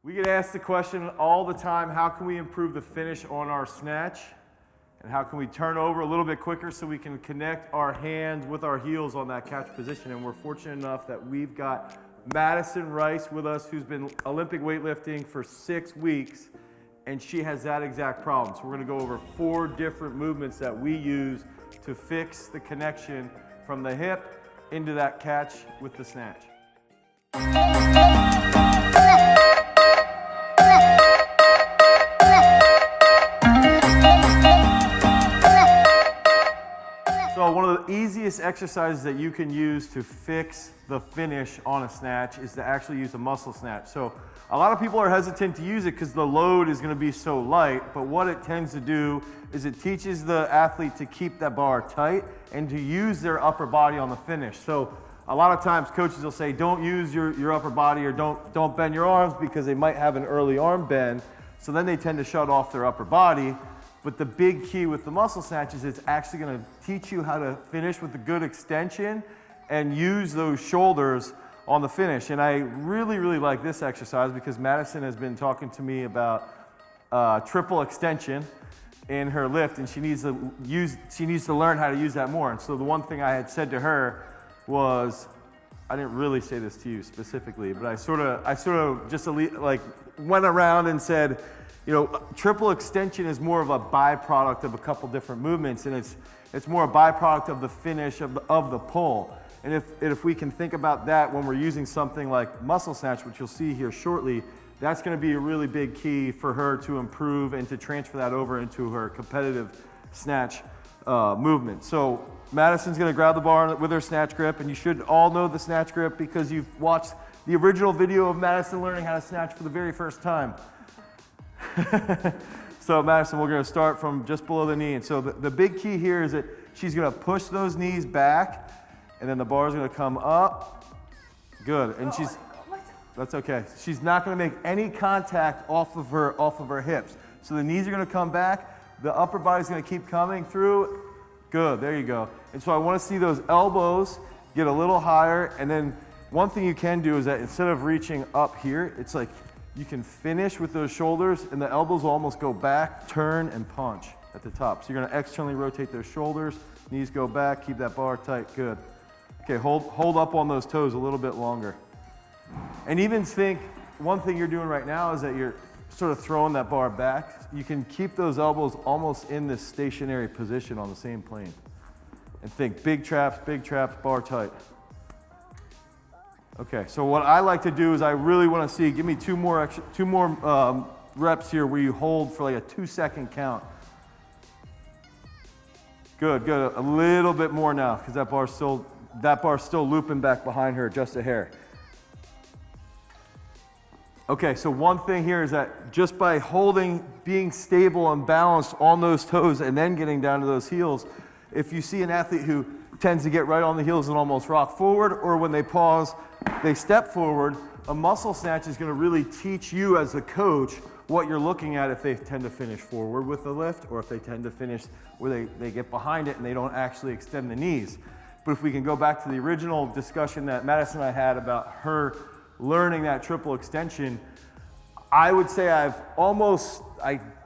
We get asked the question all the time, how can we improve the finish on our snatch? And how can we turn over a little bit quicker so we can connect our hands with our heels on that catch position? And we're fortunate enough that we've got Madison Rice with us, who's been Olympic weightlifting for 6 weeks, and she has that exact problem. So we're gonna go over 4 different movements that we use to fix the connection from the hip into that catch with the snatch. So one of the easiest exercises that you can use to fix the finish on a snatch is to actually use a muscle snatch. So a lot of people are hesitant to use it because the load is going to be so light, but what it tends to do is it teaches the athlete to keep that bar tight and to use their upper body on the finish. So a lot of times coaches will say don't use your upper body or don't bend your arms because they might have an early arm bend. So then they tend to shut off their upper body. But the big key with the muscle snatch is it's actually going to teach you how to finish with a good extension and use those shoulders on the finish. And I really, really like this exercise because Madison has been talking to me about triple extension in her lift, and she needs to learn how to use that more. And so the one thing I had said to her was, I didn't really say this to you specifically, but I sort of just like went around and said, you know, triple extension is more of a byproduct of a couple different movements, and it's more a byproduct of the finish of the pull. And if we can think about that when we're using something like muscle snatch, which you'll see here shortly, that's going to be a really big key for her to improve and to transfer that over into her competitive snatch movement. So Madison's going to grab the bar with her snatch grip, and you should all know the snatch grip because you've watched the original video of Madison learning how to snatch for the very first time. So Madison, we're going to start from just below the knee. And so the big key here is that she's going to push those knees back, and then the bar is going to come up. Good. And that's okay. She's not going to make any contact off of her hips. So the knees are going to come back. The upper body's going to keep coming through. Good. There you go. And so I want to see those elbows get a little higher. And then one thing you can do is that instead of reaching up here, it's like you can finish with those shoulders, and the elbows will almost go back, turn, and punch at the top. So you're going to externally rotate those shoulders, knees go back, keep that bar tight, good. Okay, hold up on those toes a little bit longer. And even think, one thing you're doing right now is that you're sort of throwing that bar back. You can keep those elbows almost in this stationary position on the same plane. And think big traps, bar tight. Okay, so what I like to do is I really want to see, give me two more reps here where you hold for like a 2-second count. Good, a little bit more now because that bar's still looping back behind her just a hair. Okay, so one thing here is that just by holding, being stable and balanced on those toes and then getting down to those heels, if you see an athlete who tends to get right on the heels and almost rock forward, or when they pause, they step forward, a muscle snatch is going to really teach you as a coach what you're looking at if they tend to finish forward with the lift or if they tend to finish where they get behind it and they don't actually extend the knees. But if we can go back to the original discussion that Madison and I had about her learning that triple extension, I would say I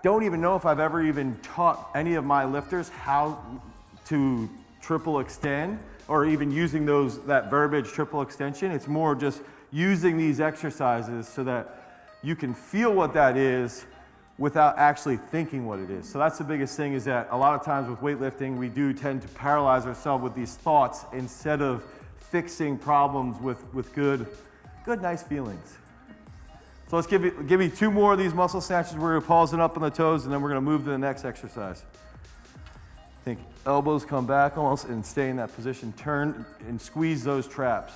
don't even know if I've ever even taught any of my lifters how to triple extend or even using that verbiage triple extension. It's more just using these exercises so that you can feel what that is without actually thinking what it is. So that's the biggest thing, is that a lot of times with weightlifting, we do tend to paralyze ourselves with these thoughts instead of fixing problems with good, nice feelings. So let's give me 2 more of these muscle snatches where you're pausing up on the toes, and then we're going to move to the next exercise. Think elbows come back almost and stay in that position. Turn and squeeze those traps.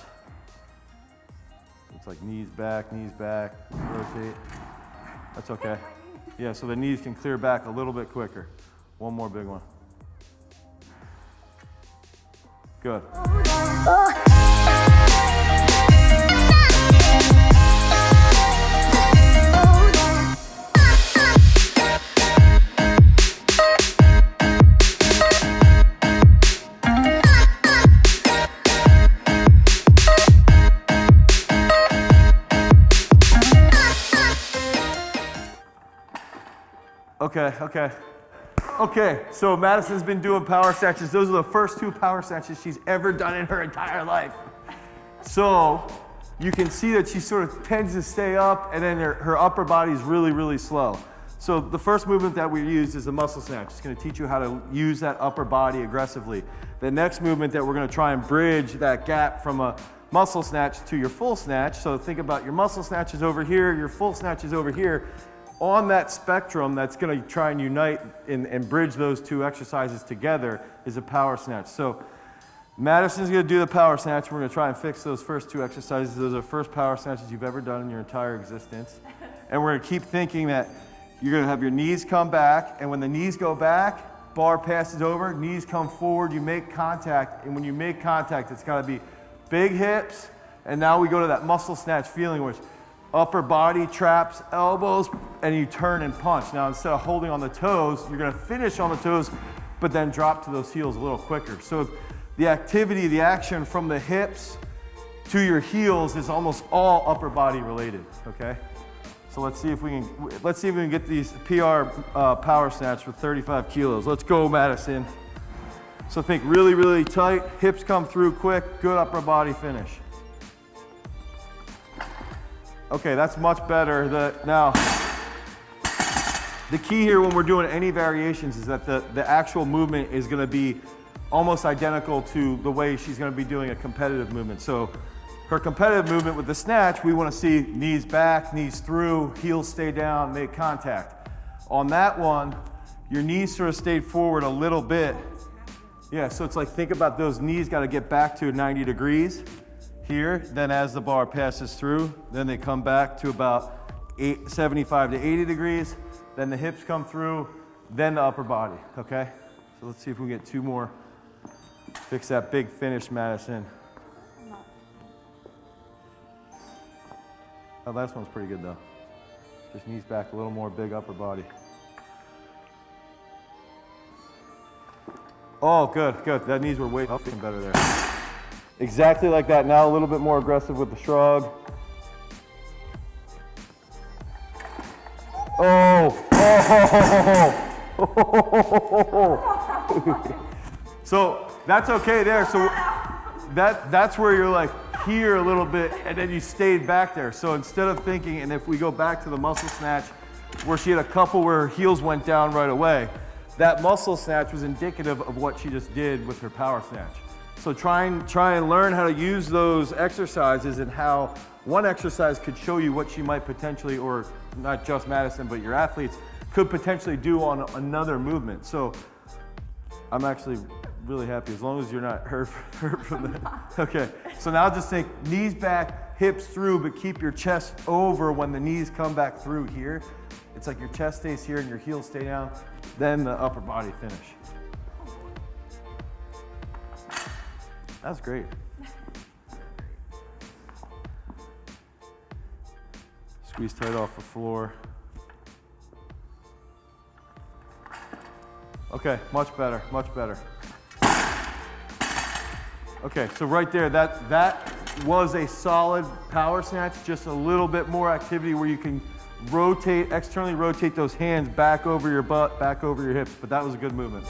It's like knees back, rotate. That's okay. Yeah, so the knees can clear back a little bit quicker. One more big one. Good. Okay, okay. Okay, so Madison's been doing power snatches. Those are the first 2 power snatches she's ever done in her entire life. So you can see that she sort of tends to stay up, and then her upper body is really, really slow. So the first movement that we use is a muscle snatch. It's gonna teach you how to use that upper body aggressively. The next movement that we're gonna try and bridge that gap from a muscle snatch to your full snatch. So think about your muscle snatch is over here, your full snatch is over here. On that spectrum that's gonna try and unite and bridge those 2 exercises together is a power snatch. So Madison's gonna do the power snatch. We're gonna try and fix those first 2 exercises. Those are the first power snatches you've ever done in your entire existence. And we're gonna keep thinking that you're gonna have your knees come back, and when the knees go back, bar passes over, knees come forward, you make contact, and when you make contact, it's gotta be big hips, and now we go to that muscle snatch feeling, which upper body traps, elbows, and you turn and punch. Now, instead of holding on the toes, you're gonna finish on the toes, but then drop to those heels a little quicker. So the activity, the action from the hips to your heels is almost all upper body related, okay? So let's see if we can get these PR power snatch with 35 kilos. Let's go, Madison. So think really, really tight, hips come through quick, good upper body finish. Okay, that's much better. Now, the key here when we're doing any variations is that the actual movement is gonna be almost identical to the way she's gonna be doing a competitive movement. So her competitive movement with the snatch, we wanna see knees back, knees through, heels stay down, make contact. On that one, your knees sort of stayed forward a little bit. Yeah, so it's like, think about those knees gotta get back to 90 degrees here. Then as the bar passes through, then they come back to about 75 to 80 degrees. Then the hips come through, then the upper body, okay? So let's see if we can get 2 more. Fix that big finish, Madison. Oh, last one's pretty good though. Just knees back a little more, big upper body. Oh, good, good. That knees were way better there. Exactly like that. Now a little bit more aggressive with the shrug. Oh, oh. So that's okay there. So that's where you're like here a little bit, and then you stayed back there. So instead of thinking, and if we go back to the muscle snatch, where she had a couple where her heels went down right away, that muscle snatch was indicative of what she just did with her power snatch. So try and learn how to use those exercises and how one exercise could show you what she might potentially, or not just Madison, but your athletes, could potentially do on another movement. So I'm actually really happy as long as you're not hurt from that. Okay, so now just think knees back, hips through, but keep your chest over when the knees come back through here. It's like your chest stays here and your heels stay down, then the upper body finish. That's great. Squeeze tight off the floor. Okay, much better, much better. Okay, so right there, that was a solid power snatch, just a little bit more activity where you can rotate, externally rotate those hands back over your butt, back over your hips, but that was a good movement.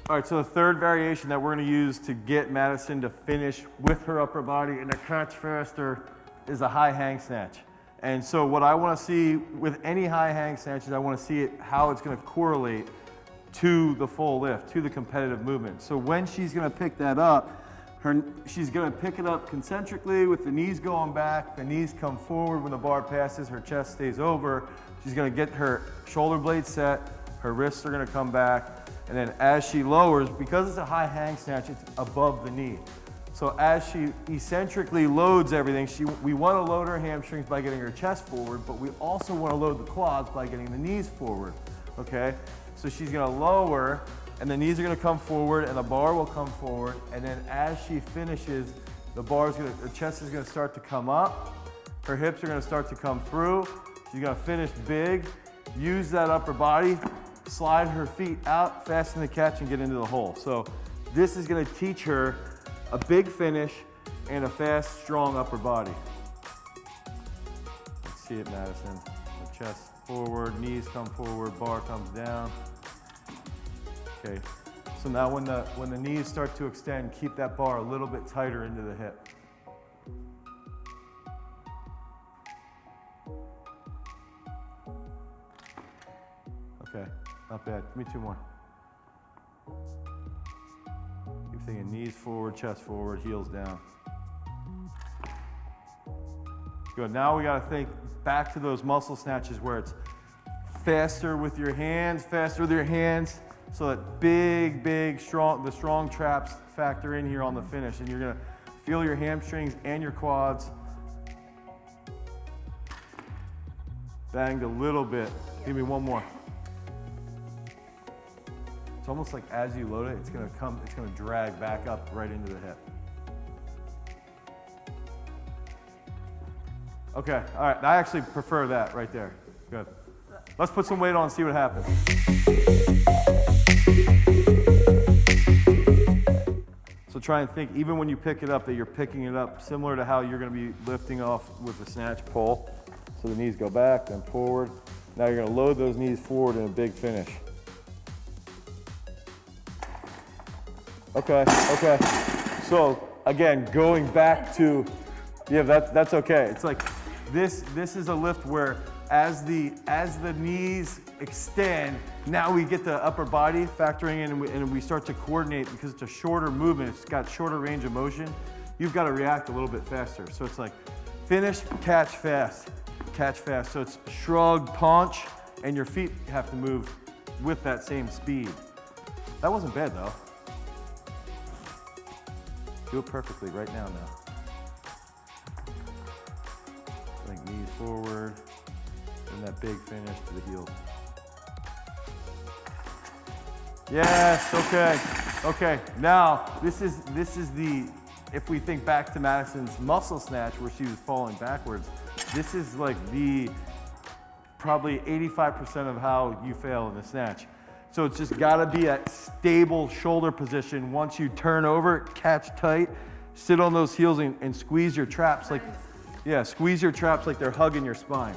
All right, so the third variation that we're gonna use to get Madison to finish with her upper body and to catch faster is a high hang snatch. And so what I wanna see with any high hang snatches, I wanna see how it's gonna correlate to the full lift, to the competitive movement. So when she's gonna pick that up, she's gonna pick it up concentrically with the knees going back, the knees come forward when the bar passes, her chest stays over. She's gonna get her shoulder blades set, her wrists are gonna come back, and then as she lowers, because it's a high hang snatch, it's above the knee. So as she eccentrically loads everything, we want to load her hamstrings by getting her chest forward, but we also want to load the quads by getting the knees forward, okay? So she's going to lower, and the knees are going to come forward, and the bar will come forward, and then as she finishes, her chest is going to start to come up, her hips are going to start to come through, she's going to finish big, use that upper body, slide her feet out, fasten the catch, and get into the hole. So this is gonna teach her a big finish and a fast, strong upper body. Let's see it, Madison. So chest forward, knees come forward, bar comes down. Okay, so now when the knees start to extend, keep that bar a little bit tighter into the hip. Okay, not bad. Give me 2 more. Keep thinking knees forward, chest forward, heels down. Good, now we gotta think back to those muscle snatches where it's faster with your hands, so that big, strong, the strong traps factor in here on the finish, and you're gonna feel your hamstrings and your quads. Banged a little bit. Give me 1 more. It's almost like as you load it, it's gonna drag back up right into the hip. Okay, all right, I actually prefer that right there. Good. Let's put some weight on and see what happens. So try and think, even when you pick it up, that you're picking it up similar to how you're gonna be lifting off with the snatch pull. So the knees go back, then forward. Now you're gonna load those knees forward in a big finish. Okay. So again, going back to, yeah, that's okay. It's like this is a lift where as the knees extend, now we get the upper body factoring in, and we start to coordinate because it's a shorter movement. It's got shorter range of motion. You've got to react a little bit faster. So it's like finish, catch fast. So it's shrug, punch, and your feet have to move with that same speed. That wasn't bad though. Do it perfectly right now. Like knees forward, and that big finish to the heels. Yes, okay. Now, this is the, if we think back to Madison's muscle snatch where she was falling backwards, this is like the, probably 85% of how you fail in the snatch. So it's just gotta be at stable shoulder position. Once you turn over, catch tight, sit on those heels and squeeze your traps like, yeah, squeeze your traps like they're hugging your spine.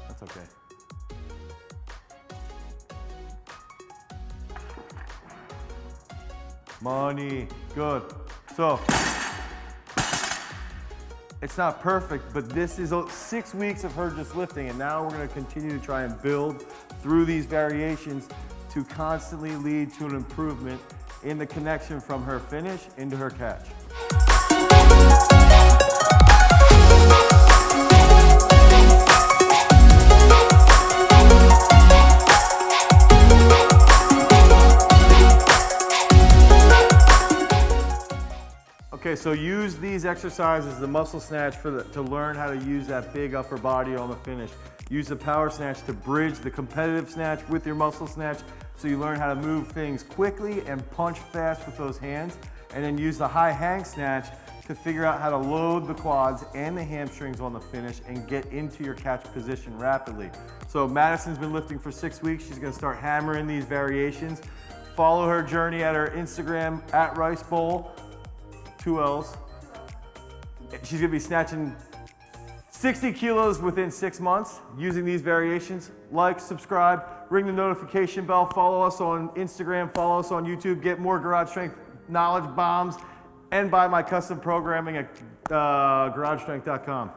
That's okay. Money, good. So, it's not perfect, but this is 6 weeks of her just lifting, and now we're gonna continue to try and build through these variations to constantly lead to an improvement in the connection from her finish into her catch. Okay, so use these exercises, the muscle snatch, to learn how to use that big upper body on the finish. Use the power snatch to bridge the competitive snatch with your muscle snatch, so you learn how to move things quickly and punch fast with those hands. And then use the high hang snatch to figure out how to load the quads and the hamstrings on the finish and get into your catch position rapidly. So Madison's been lifting for 6 weeks. She's gonna start hammering these variations. Follow her journey at her Instagram, @RiceBowl. 2 L's. She's gonna be snatching 60 kilos within 6 months using these variations. Like, subscribe, ring the notification bell, follow us on Instagram, follow us on YouTube, get more garage strength knowledge bombs, and buy my custom programming at garagestrength.com.